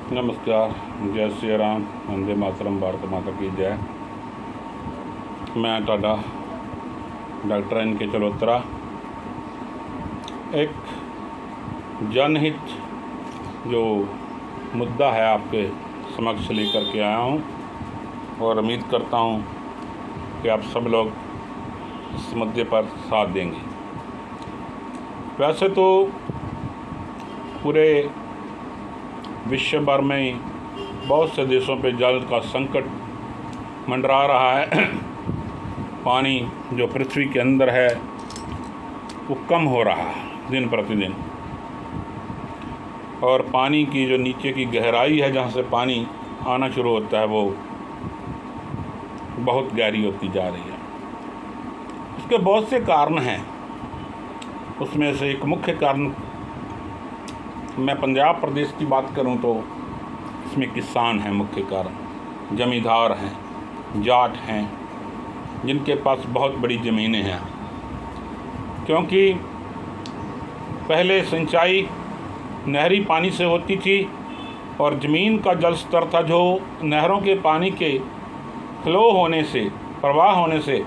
नमस्कार, जय श्री राम, वंदे मातरम, भारत माता की जय। मैं ਤੁਹਾਡਾ डॉक्टर NK चलोत्रा एक जनहित जो मुद्दा है आपके समक्ष लेकर के आया हूँ और उम्मीद करता हूँ कि आप सब लोग इस मुद्दे पर साथ देंगे। वैसे तो पूरे विश्व भर में बहुत से देशों पे जल का संकट मंडरा रहा है। पानी जो पृथ्वी के अंदर है वो कम हो रहा है दिन प्रतिदिन, और पानी की जो नीचे की गहराई है जहाँ से पानी आना शुरू होता है वो बहुत गहरी होती जा रही है। उसके बहुत से कारण हैं। उसमें से एक मुख्य कारण, मैं पंजाब प्रदेश की बात करूं तो इसमें किसान हैं मुख्य कारण, ज़मींदार हैं, जाट हैं, जिनके पास बहुत बड़ी ज़मीनें हैं। क्योंकि पहले सिंचाई नहरी पानी से होती थी और ज़मीन का जल स्तर था जो नहरों के पानी के फ्लो होने से, प्रवाह होने से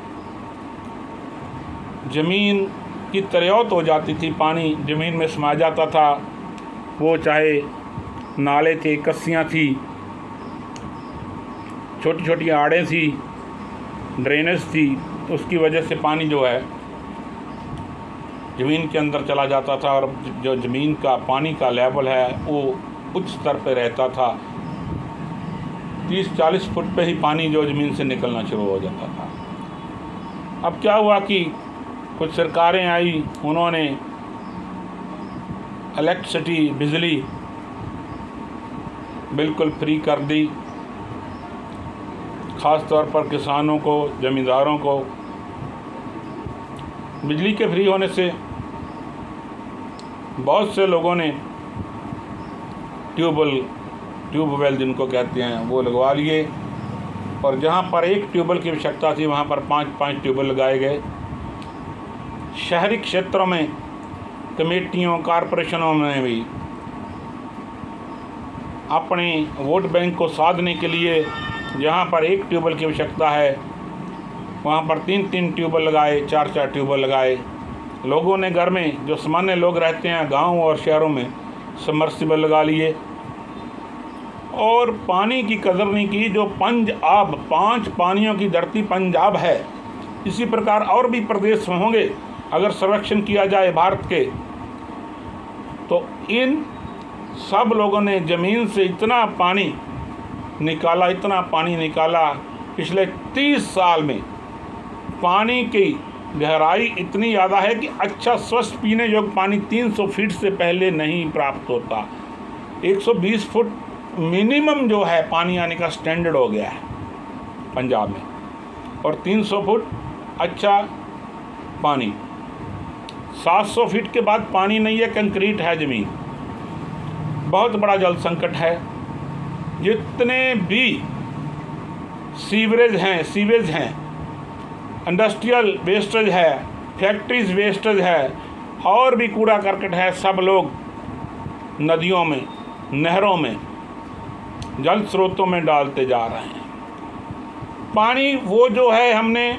ज़मीन की तरौत हो जाती थी। पानी ज़मीन में समा जाता था, वो चाहे नाले थे, कस्सियाँ थी, छोटी छोटी आड़ें थी, ड्रेनेज थी, उसकी वजह से पानी जो है ज़मीन के अंदर चला जाता था और जो ज़मीन का पानी का लेवल है वो उच्च स्तर पर रहता था। 30-40 फुट पे ही पानी जो ज़मीन से निकलना शुरू हो जाता था। अब क्या हुआ कि कुछ सरकारें आई, उन्होंने इलेक्ट्रिसिटी, बिजली बिल्कुल फ्री कर दी। ख़ास तौर पर किसानों को, ज़मींदारों को बिजली के फ्री होने से बहुत से लोगों ने ट्यूबवेल जिनको कहते हैं वो लगवा लिए, और जहाँ पर एक ट्यूबवेल की आवश्यकता थी वहाँ पर 5-5 ट्यूबवेल लगाए गए। शहरी क्षेत्रों में कमेटियों, कॉरपोरेशनों में भी अपने वोट बैंक को साधने के लिए जहाँ पर एक ट्यूबवेल की आवश्यकता है वहाँ पर 3-3 ट्यूबवेल लगाए, 4-4 ट्यूबवेल लगाए। लोगों ने घर में, जो सामान्य लोग रहते हैं गांव और शहरों में, सबमर्सिबल लगा लिए और पानी की कदर नहीं की। जो पंजाब, 5 पानियों की धरती पंजाब है, इसी प्रकार और भी प्रदेश होंगे। अगर सर्वेक्षण किया जाए भारत के, तो इन सब लोगों ने ज़मीन से इतना पानी निकाला पिछले 30 साल में। पानी की गहराई इतनी ज़्यादा है कि अच्छा स्वच्छ पीने योग्य पानी 300 फीट से पहले नहीं प्राप्त होता। 120 फुट मिनिमम जो है पानी आने का स्टैंडर्ड हो गया है पंजाब में, और 300 फुट अच्छा पानी। 700 फीट के बाद पानी नहीं है, कंक्रीट है ज़मीन। बहुत बड़ा जल संकट है। जितने भी सीवेज हैं, इंडस्ट्रियल वेस्टेज है, फैक्ट्रीज वेस्टेज है, और भी कूड़ा करकट है, सब लोग नदियों में, नहरों में, जल स्रोतों में डालते जा रहे हैं। पानी वो जो है हमने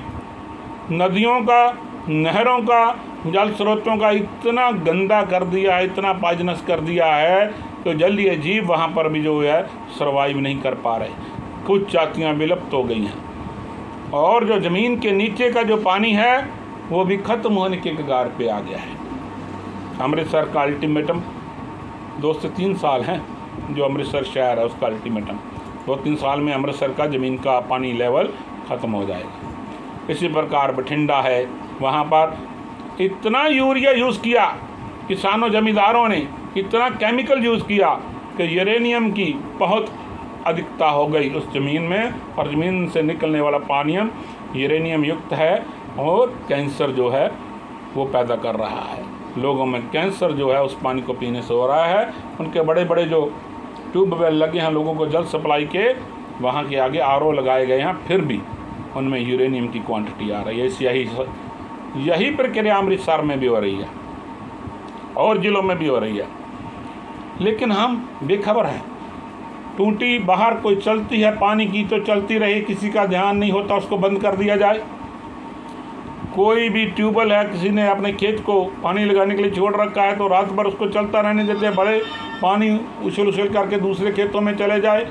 नदियों का, नहरों का, जल स्रोतों का इतना गंदा कर दिया है, इतना पॉइजनस कर दिया है, तो जलीय जीव वहाँ पर भी जो है सर्वाइव नहीं कर पा रहे। कुछ जातियाँ विलुप्त हो गई हैं, और जो ज़मीन के नीचे का जो पानी है वो भी ख़त्म होने के कगार पे आ गया है। अमृतसर का अल्टीमेटम 2 से 3 साल हैं, जो अमृतसर शहर है उसका अल्टीमेटम, 2-3 साल में अमृतसर का ज़मीन का पानी लेवल ख़त्म हो जाएगा। इसी प्रकार बठिंडा है, वहाँ पर इतना यूरिया यूज़ किया किसानों, ज़मींदारों ने इतना केमिकल यूज़ किया कि यूरेनियम की बहुत अधिकता हो गई उस ज़मीन में, और ज़मीन से निकलने वाला पानी यूरेनियम युक्त है और कैंसर जो है वो पैदा कर रहा है। लोगों में कैंसर जो है उस पानी को पीने से हो रहा है। उनके बड़े बड़े जो ट्यूबवेल लगे हैं लोगों को जल सप्लाई के, वहाँ के आगे RO लगाए गए हैं, फिर भी उनमें यूरेनियम की क्वांटिटी आ रही है। यही प्रक्रिया अमृतसर में भी हो रही है और ज़िलों में भी हो रही है। लेकिन हम बेखबर हैं। टूटी बाहर कोई चलती है पानी की तो चलती रहे, किसी का ध्यान नहीं होता, उसको बंद कर दिया जाए। कोई भी ट्यूबवेल है, किसी ने अपने खेत को पानी लगाने के लिए छोड़ रखा है तो रात भर उसको चलता रहने देते हैं, बड़े पानी उछल करके दूसरे खेतों में चले जाए,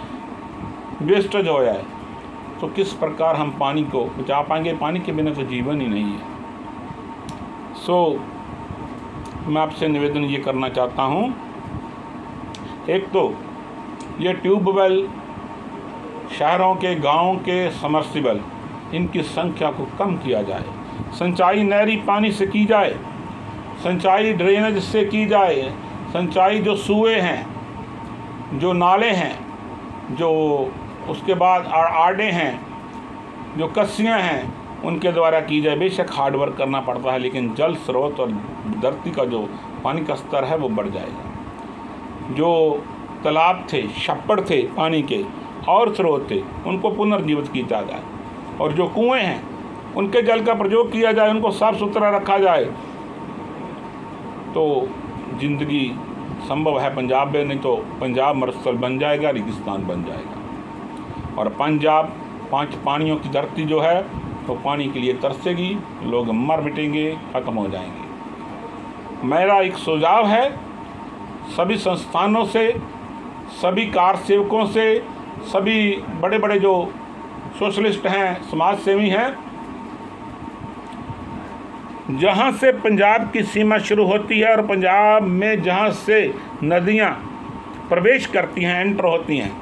वेस्टेज हो जाए। तो किस प्रकार हम पानी को बचा पाएंगे? पानी के बिना तो जीवन ही नहीं है। मैं आपसे निवेदन ये करना चाहता हूँ, एक तो ये ट्यूबवेल, शहरों के, गाँव के समर्सिबल, इनकी संख्या को कम किया जाए। सिंचाई नहरी पानी से की जाए, सिंचाई ड्रेनेज से की जाए, सिंचाई जो सूए हैं, जो नाले हैं, जो उसके बाद आड़े हैं, जो कस्सियाँ हैं, उनके द्वारा की जाए। बेशक हार्ड वर्क करना पड़ता है, लेकिन जल स्रोत और धरती का जो पानी का स्तर है वो बढ़ जाएगा। जो तालाब थे, छप्पड़ थे पानी के और स्रोत थे, उनको पुनर्जीवित किया जाए, और जो कुएं हैं उनके जल का प्रयोग किया जाए, उनको साफ सुथरा रखा जाए, तो जिंदगी संभव है पंजाब में। नहीं तो पंजाब मरुस्थल बन जाएगा, रेगिस्तान बन जाएगा। और पंजाब 5 पानियों की धरती जो है तो पानी के लिए तरसेगी, लोग मर मिटेंगे, ख़त्म हो जाएंगे। मेरा एक सुझाव है सभी संस्थानों से, सभी कार सेवकों से, सभी बड़े बड़े जो सोशलिस्ट हैं, समाज सेवी हैं, जहाँ से पंजाब की सीमा शुरू होती है और पंजाब में जहाँ से नदियाँ प्रवेश करती हैं, एंटर होती हैं,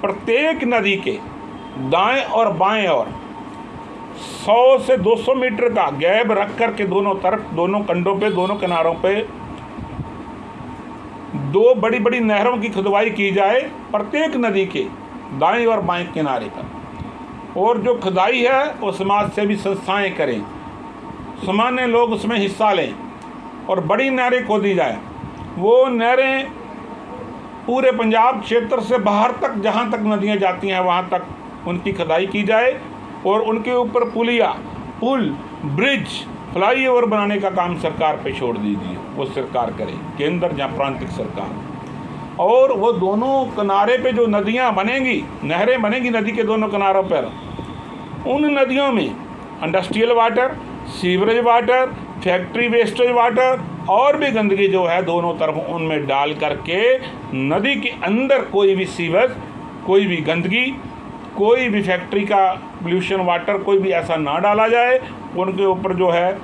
प्रत्येक नदी के दाएं और बाएं ओर 100 से 200 मीटर का गैप रख कर के दोनों तरफ, दोनों कंढों पे, दोनों किनारों पे 2 बड़ी बड़ी नहरों की खुदवाई की जाए, प्रत्येक नदी के दाएं और बाएं किनारे पर। और जो खुदाई है वो समाज सेवी संस्थाएं करें, सामान्य लोग उसमें हिस्सा लें, और बड़ी नहरें खोदी जाए। वो नहरें पूरे पंजाब क्षेत्र से बाहर तक, जहाँ तक नदियाँ जाती हैं वहाँ तक उनकी खुदाई की जाए, और उनके ऊपर पुलिया, पुल, ब्रिज, फ्लाईओवर बनाने का काम सरकार पे छोड़ दीजिए, वो सरकार करे, केंद्र या प्रांतिक सरकार। और वो दोनों किनारे पे जो नदियाँ बनेंगी, नहरें बनेंगी नदी के दोनों किनारों पर, उन नदियों में industrial water, sewerage water, factory wastage water और भी गंदगी जो है दोनों तरफ उनमें डाल करके नदी के अंदर कोई भी सीवेज, कोई भी गंदगी, कोई भी फैक्ट्री का पोल्यूशन वाटर कोई भी ऐसा ना डाला जाए। उनके ऊपर जो है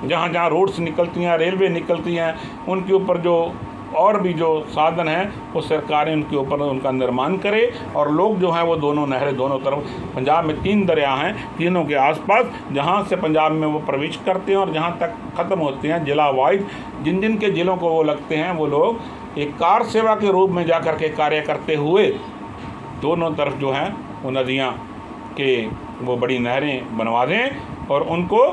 जहाँ जहाँ रोड्स निकलती हैं, रेलवे निकलती हैं, उनके ऊपर जो और भी जो साधन हैं वो सरकारें उनके ऊपर उनका निर्माण करे। और लोग जो हैं वो दोनों नहरें, दोनों तरफ, पंजाब में 3 दरिया हैं, तीनों के आसपास जहाँ से पंजाब में वो प्रवेश करते हैं और जहाँ तक ख़त्म होते हैं, जिला वाइज जिन जिन के ज़िलों को वो लगते हैं, वो लोग एक कार सेवा के रूप में जा कर के कार्य करते हुए दोनों तरफ जो हैं वो नदियाँ के वो बड़ी नहरें बनवा दें और उनको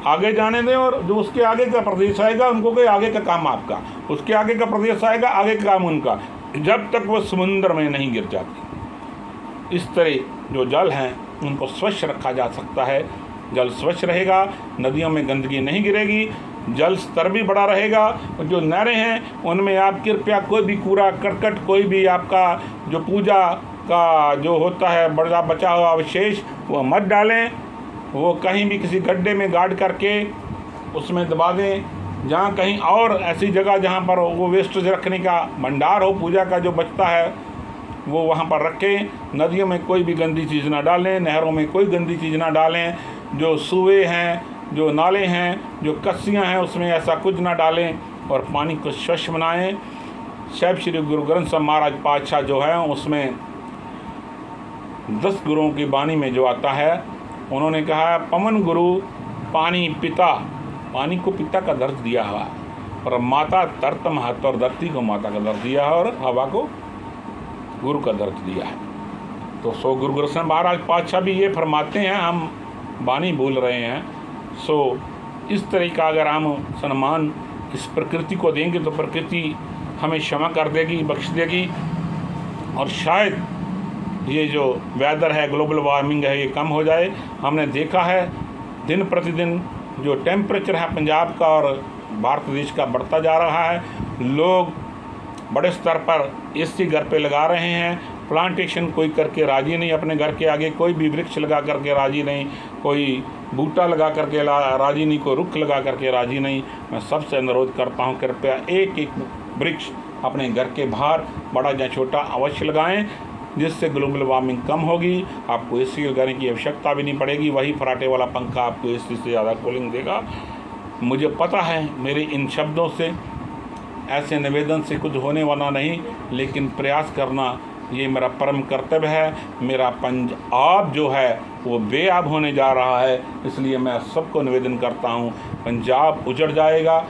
आगे जाने दें। और जो उसके आगे का प्रदेश आएगा उनको कोई आगे का काम आपका, उसके आगे का प्रदेश आएगा आगे का काम उनका, जब तक वो समुद्र में नहीं गिर जाती। इस तरह जो जल हैं उनको स्वच्छ रखा जा सकता है। जल स्वच्छ रहेगा, नदियों में गंदगी नहीं गिरेगी, जल स्तर भी बड़ा रहेगा। और जो नहरें हैं उनमें आप कृपया कोई भी कूड़ा करकट, कोई भी आपका जो पूजा का जो होता है बड़ा बचा हुआ अवशेष वो मत डालें, वो कहीं भी किसी गड्ढे में गाड़ करके उसमें दबा दें। जहाँ कहीं और ऐसी जगह जहाँ पर वो वेस्टेज रखने का भंडार हो, पूजा का जो बचता है वो वहाँ पर रखें। नदियों में कोई भी गंदी चीज़ ना डालें, नहरों में कोई गंदी चीज़ ना डालें। जो सूए हैं, जो नाले हैं, जो कस्सियाँ हैं, उसमें ऐसा कुछ ना डालें और पानी को स्वच्छ बनाएं। साहिब श्री गुरु ग्रंथ साहिब महाराज पातशाह जो है उसमें 10 गुरुओं की बानी में जो आता है, उन्होंने कहा पवन गुरु पानी पिता, पानी को पिता का दर्ज दिया हुआ, और माता तरत महत्व, और धरती को माता का दर्ज दिया है, और हवा को गुरु का दर्ज दिया है। तो सो गुरु ग्रंथ साहिब महाराज पातशाह भी ये फरमाते हैं, हम बानी बोल रहे हैं। सो इस तरह का अगर हम सम्मान इस प्रकृति को देंगे तो प्रकृति हमें क्षमा कर देगी, बख्श देगी, और शायद ये जो वेदर है, ग्लोबल वार्मिंग है, ये कम हो जाए। हमने देखा है दिन प्रतिदिन जो टेम्परेचर है पंजाब का और भारत देश का बढ़ता जा रहा है। लोग बड़े स्तर पर एसी घर पे लगा रहे हैं, प्लांटेशन कोई करके राजी नहीं, अपने घर के आगे कोई भी वृक्ष लगा करके राजी नहीं, कोई बूटा लगा करके राजी नहीं, कोई रुख लगा करके राजी नहीं। मैं सबसे अनुरोध करता हूँ, कृपया एक एक वृक्ष अपने घर के बाहर बड़ा या छोटा अवश्य लगाएं, जिससे ग्लोबल वार्मिंग कम होगी। आपको एसी लगाने की आवश्यकता भी नहीं पड़ेगी, वही फराटे वाला पंखा आपको एसी से ज़्यादा कूलिंग देगा। मुझे पता है मेरे इन शब्दों से, ऐसे निवेदन से कुछ होने वाला नहीं, लेकिन प्रयास करना ये मेरा परम कर्तव्य है। मेरा पंजाब जो है वो बेआब होने जा रहा है, इसलिए मैं सबको निवेदन करता हूँ, पंजाब उजड़ जाएगा,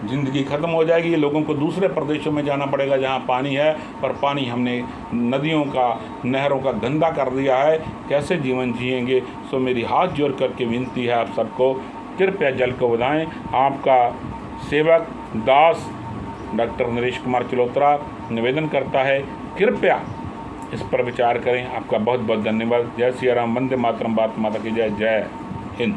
ज़िंदगी ख़त्म हो जाएगी, लोगों को दूसरे प्रदेशों में जाना पड़ेगा जहाँ पानी है, पर पानी हमने नदियों का, नहरों का गंदा कर दिया है, कैसे जीवन जिएंगे। सो मेरी हाथ जोड़ करके विनती है आप सबको, कृपया जल को बचाएं। आपका सेवक दास डॉक्टर नरेश कुमार चलोत्रा निवेदन करता है, कृपया इस पर विचार करें। आपका बहुत बहुत धन्यवाद। जय सिया राम, वंदे मातरम, भारत माता की जय। जय हिंद।